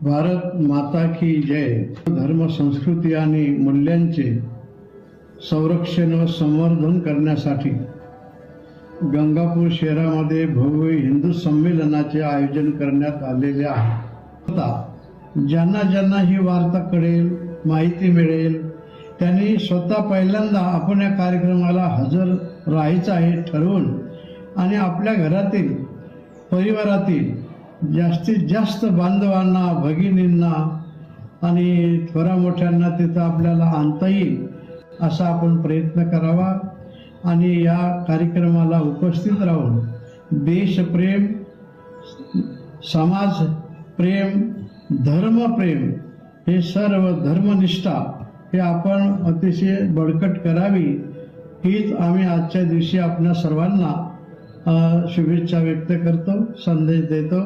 भारत माता की जय। धर्म संस्कृती आणि मूल्यांचे संरक्षण व संवर्धन करण्यासाठी गंगापूर शहरामध्ये भव्य हिंदू संमेलनाचे आयोजन करण्यात आलेले आहे। ज्यांना ज्यांना ही वार्ता कळेल, माहिती मिळेल, त्यांनी स्वतः पहिल्यांदा आपण या कार्यक्रमाला हजर राहायचं आहे ठरवून आणि आपल्या घरातील परिवारातील जास्तीत जास्त बांधवांना, भगिनींना आणि थोरा मोठ्यांना तिथं आपल्याला आणता येईल असा आपण प्रयत्न करावा आणि या कार्यक्रमाला उपस्थित राहून देशप्रेम, समाज प्रेम, धर्मप्रेम हे सर्व धर्मनिष्ठा हे आपण अतिशय बळकट करावी हीच आम्ही आजच्या दिवशी आपल्या सर्वांना शुभेच्छा व्यक्त करतो, संदेश देतो।